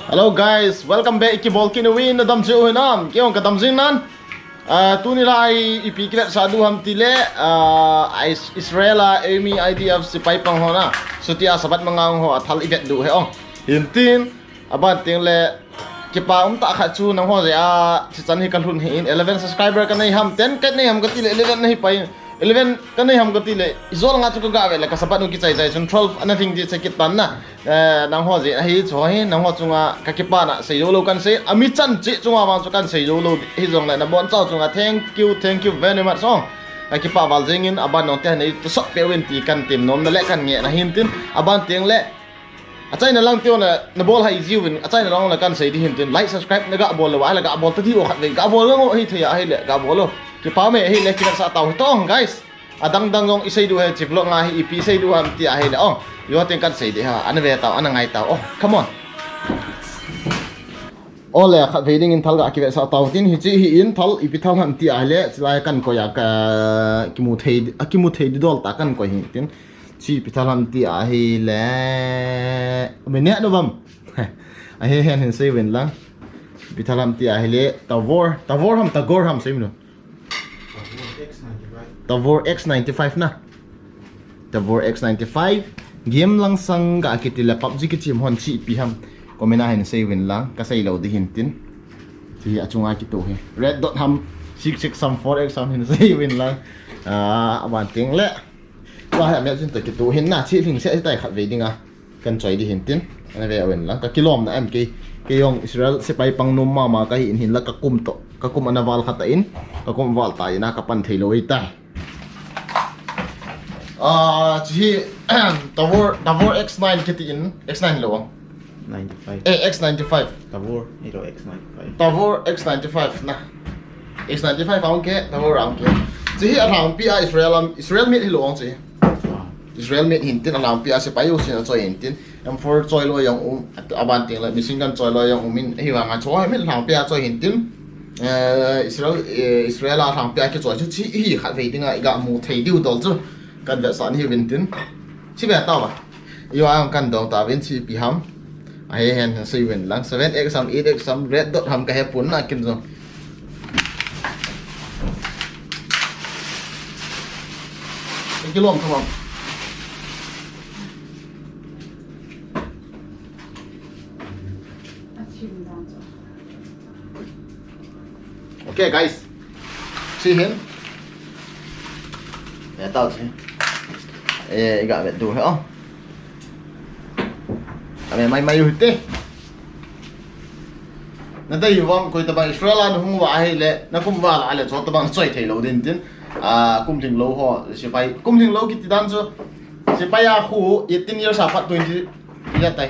Hello guys, welcome back to Kidoh na dam se uhinam. Kiyong kadam zin nan. Tu nila ay ipiklet sa duham tile Israela Amy IDF si pai pang hona. So tia sabat mga ho at hal ibet du he ong. Hintin aban ting le kipa ta kha chu nang ho ya si chan hi kan hun hin 11 subscriber kan nei ham 10 kan nei ham ka tile 11 nei pai 11 kan nei ham ka tile izol nga chu ka ga le ka sabat nu ki chai chai chun 12 anything di chekit tan na nang ho ji hi cho hi nang ho chunga ka kipa na se yolo kan se ami chan chi chunga wang chu kan se yolo hi jong la na bon chao chunga thank you very much song ka kipa wal jingin aban no te nei to sok pe wen ti kan tim nom na le kan nge na hintin aban tiang le achai na lang tio na bol hai jiwin achai na lang la kan sei di hintin like subscribe na ga bol wa la ga bol ta di o khat le ga bol ngo hi thia hi le ga bol ki pa me hi le ki sa taw tong guys adang dang ngong isai du he chiplo nga hi ipi sei du am ti a hi le ong yo ten kan sei de ha an ve taw an ngai taw oh come on ole khat veding in thal ga ki sa taw tin hi chi hi in thal ipi thal ham ti a le chlai kan ko ya ka kimu thei di dol ta kan ko hin tin chi pitalam ti a hi le mene no bam a he hen hen sei wen lang pitalam ti a hi le tavor ham tagor ham sei no tavor x95 na tavor x95 game lang sang ga kitila PUBG ki chim hon chi pi ham komena hen sei wen lang ka sei lo di hintin ti achunga ki to he red dot ham 6634 x ham hen sei wen lang aban ting leว่าแม่จินตะกิตูเห็นหน้าที่ถึงเสียที่ใต้ขัดเวดิงอ่ะกันใจดีเห็นตินอันนี้เว้นแล้วก็กิโลมนะเอ็มยองอิสราเอลเสไปปังนุ่มมาก็เห็นแล้วก็กุมโตก็กุมอันวาลขัดอินก็กุมวาลตายนะกับปันเทโลอีตายที่ตัว X9 คิดอิน X9 หรอ95 X95 ตัวX95 ตัว X95 นะ X95 เอาแค่ตัวรังแค่ที่อาหารปีอิสราเอลมีที่หลวงสิIsrael met hintin alam pia se payo sin choi hintin am for choi lo yang aban ting la missing kan choi lo yang min hi wa nga choi mit lang pia choi hintin Israel la lang pia ki choi chi hi khat ve dinga ga mu thei diu dol chu kan da san hi hintin chi ba ta ba yo ang kan dong ta wen chi pi ham a he hen sei wen lang 7x sam 8x sam red dot ham ka he pun na kin zo ki lom thom Okay guys, see him? Yeah, tao see. Yeah, got it do hả? Mày hụt đi. Nó đâyอยู่ว่าคุยตะบังอิสราเอลนู่นว่าให้เลยนักกุมว่าอะไรชอบตะบังช่วยเทโลดินตินกุมถึงโลห่อสิไปกุมถึงโลกิติดันจูสิไปคู่18 years apat 20 ya tay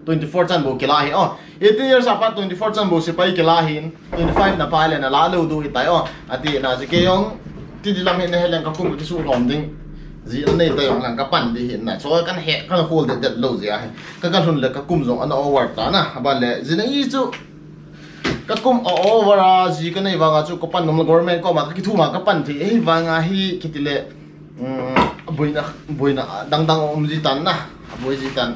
24 chan bo kilahin oh 18 years apat 24 chan bo si pai kilahin 25 na pale na lalo du hitai oh ati na si keyong ti dilam hin na helang ka kum ti su lom ding zi nei tayong lang ka pan di hin na so kan he kan hold that low zi ai ka kan hun le ka kum zong ana over ta na ba le zi na i chu ka kum over a zi ka nei wa nga chu ko pan nom government ko ma ka ki thu ma ka pan thi ei wa nga hi kitile boina dang zi tan na boi zi tan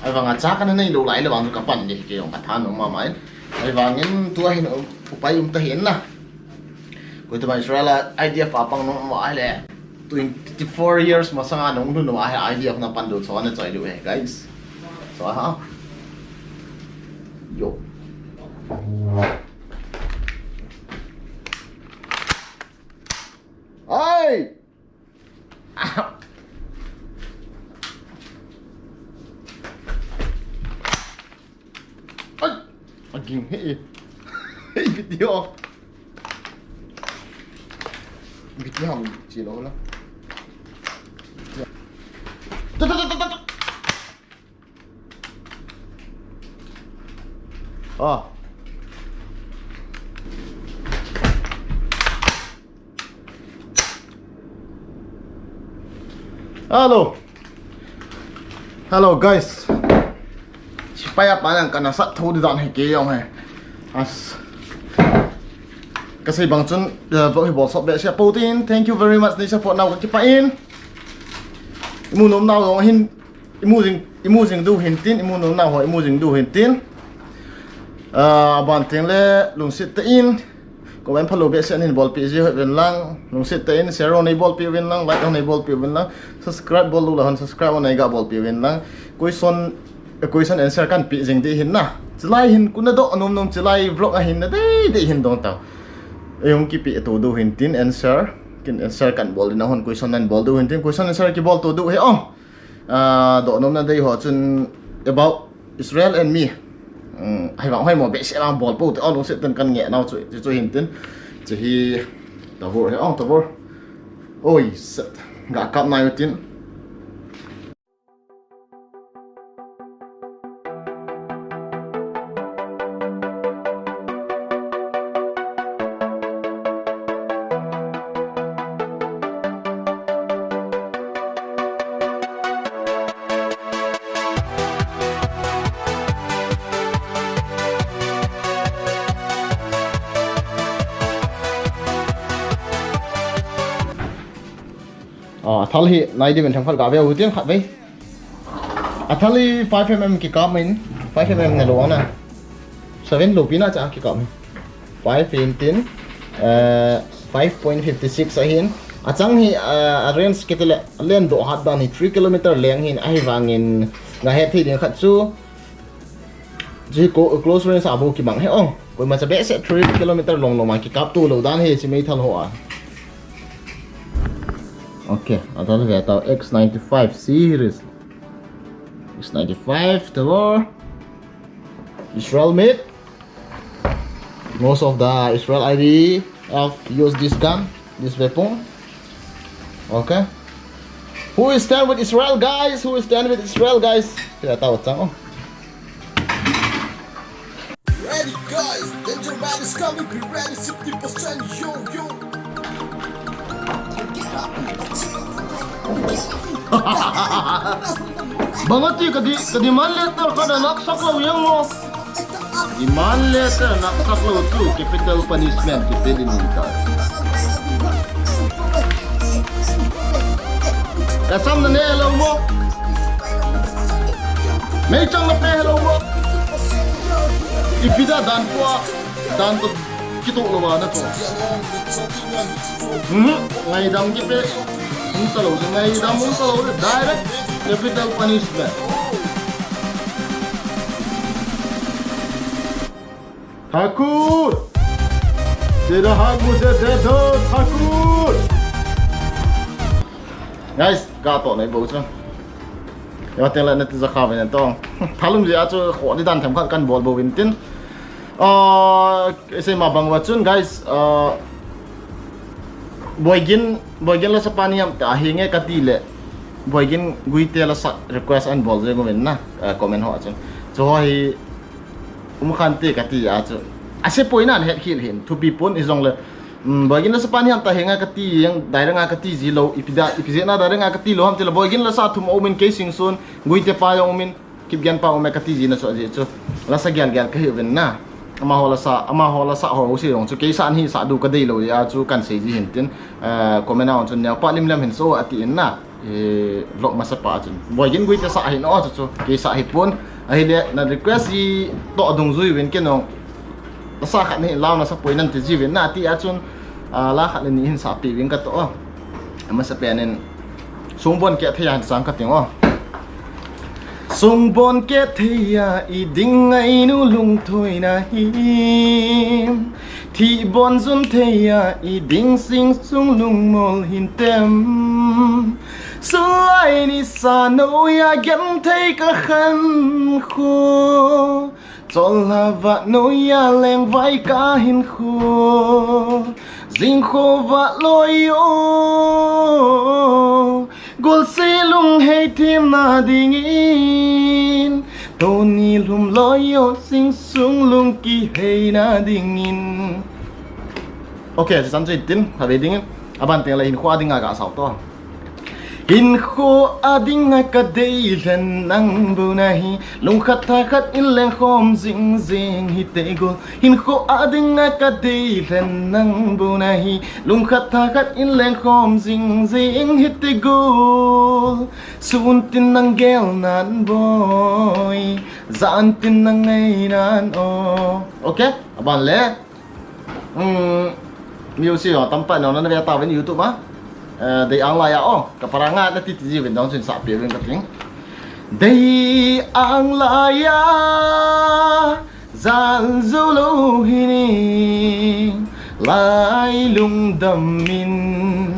ai vang at saka na lo lai lawang ka pan di ke yung kathan ng mamain ai wangin tua hin upay tahin na ko to ba Israel IDF apang no ma ale 24 years masanga nung no IDF na pando so na chai lu guys so ha yo ai Aging video không chỉ lỗi lắm hello guys Paya pa lang kana sa thodi dan he ke yong he as kasi bang chun bo hi bo so be sia Putin thank you very much ni support now ki pa in mu nom now long hin imu jing du hintin imu no na ho imu jing du hintin ban teng le lungsit te in komen phalo be sen in bol pi ji wen lang lungsit te in share on bol pi wen lang like on bol pi wen lang subscribe bol lu la hon subscribe on ga bol pi wen lang question answer kan pi jing de hin na chilai hin kuna do anom nom chilai vlog a hin na de hin dong ta eyong ki pi to du hintin answer kin answer kan bol na hon question nan bol du hintin question answer ki bol to du he ong do nom na dei ho chun about Israel and me hai vọng hai mò bệ sẽ làm bol po te on sẽ tân kan nge nào chu hintin chi hi ta vor he ong ta vor oi set ga kap nai tin Thal hi nai di men thang phal ga ve utin khat ve Thal hi 5mm ki ka min 5mm ne lo na 7 lo pina cha ki ka min 5 tin 5.56 ahin achang hi range ketele len do hat dan hi 3 km leng hin ai wangin nga he thi din khat chu ji ko close range abu ki mang he ong ko ma cha be se 3 km long lo ma ki kap tu lo dan he chi mei thal ho a okay, atau kita tahu X95 series. X95 telur Israel made. Most of the Israel ID have used this gun, this weapon. Okay. Who is stand with Israel, guys? Who is stand with Israel, guys? Kita tahu tang. Ready, guys? Danger man is coming. Be ready, 60% yo yo. Banget sih kadi man letter kada naksak lo yang mo. Di man letter naksak lo tu capital punishment kita dinilai. Kasam na hello mo. May chang na hello mo. Ipida dan to kito lo ba na to. Ngay dam kipe. Muntalo, ngay dam muntalo direct capital punishment. Thakur, तेरा हाथ मुझे दे दो Thakur. Guys, gato này bố chứ. Yo tên là nét ra khá về tông. Thalum gì acho khổ đi đàn thèm khát căn bol bầu vin tin. Ese mà bằng vật chun guys. Boygin la sa paniyam ta hinge katile boygin guite la sa request and bol je gomen na comment ho achun so hi umkhante kati achu ase poina het khil hin to be pon izong le boygin la sa paniyam ta hinga kati yang dairanga kati zilo ipije na dairanga kati lo ham tela boygin la sa thum omen casing sun guite pa yong min kipgen pa ome kati ji na so je chu la sa gyal ka hi ben na ama hola sa ho si rong chu ke san hi sa du ka dei lo ya chu kan se ji hin tin comment na on chun ya pa lim lam hin so ati in na vlog masa pa chun boy gin gui ta sa hin o chu ke sa hi pon a hi le na request ji to dung zui wen ke nong sa khat ni law na sa poi nan ti ji wen na ti a chun la khat ni hin sa pi wing ka to ama sa penin sung bon ke thyan sang ka ting o sung bon ke thia I ding ai nu lung thoi na him thi bon zum thia I ding sing sung lung mol hin tem sulai ni sa no ya gem thei ka khan kho chol la va no ya leng vai ka hin kho jing kho va loyo gol silung hey tim na dingin toni lum loyo sing sung lung ki hey na dingin. Ok, chỉ sẵn tin hà về dingin aban tiếng là hình khoa ding aga sao to in kho ading nga ka deilen nang bunahi lung khat tha khat in leng khom jing jing hi te gol in kho ading nga ka deilen nang bunahi lung khat tha khat in leng khom jing jing hi te gol sun tin nang gel nan boy zan tin nang ngai nan o okay aban le music tampak no na ta ven YouTube ah Day ang laya oh kaparangan na titijibin daw sin sa pirin kating Day ang laya zan zulu hini lai lung damin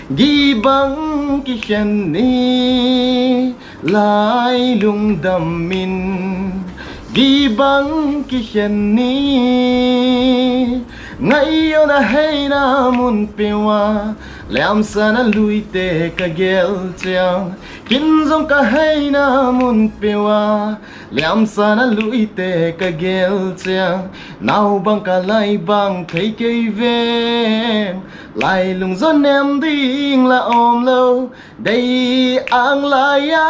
gibang kisyan ni lai lung damin gibang kisyan ni ngayon na hay namun piwa Liam sana luite ka gel chiang Kinzong ka hay namun piwa Liam sana luite ka gel chiang Nào bang ka lai bang thấy cây vem Lai lung zon em ding la om lâu Đây ang laya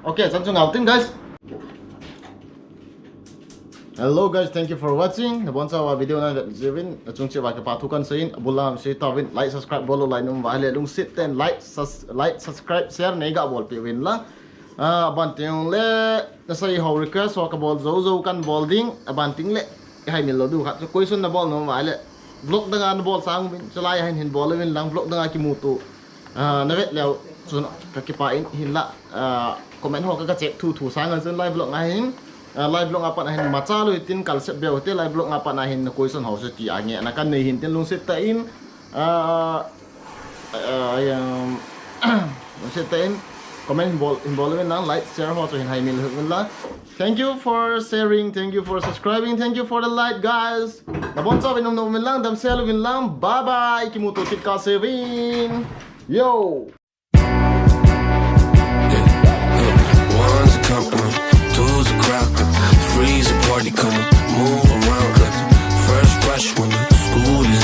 Okay, sẵn chung ngào tin guys Hello guys, thank you for watching. Nabonsa wa video na jevin chung che wa ka patukan sein abulam sei tawin like subscribe bolo like num wa le lung sit ten like subscribe share nei ga bol pe win la ban ting le na sai ho request wa ka bol zo kan bol ding ban ting le hai min lo du khat question na bol no wa le blog da na bol sang win chalai hai hin bol win lang blog da ki mutu na vet leo sun ka ki pa in hin la comment ho ka check thu sang an sun live blog ngai hin live blog apa nahin macha lo itin kalsep bia hotel live blog apa nahin question house ti ange na kan nei hin tin lung set ta in ayam set ta in comment involvement lang like share ho to hin hai mil hun la thank you for sharing thank you for subscribing thank you for the like guys na bon sa vinom no min lang dam sel win lang bye bye kimuto tit ka sevin yo one's a company, two's a crowd, three's a party coming, move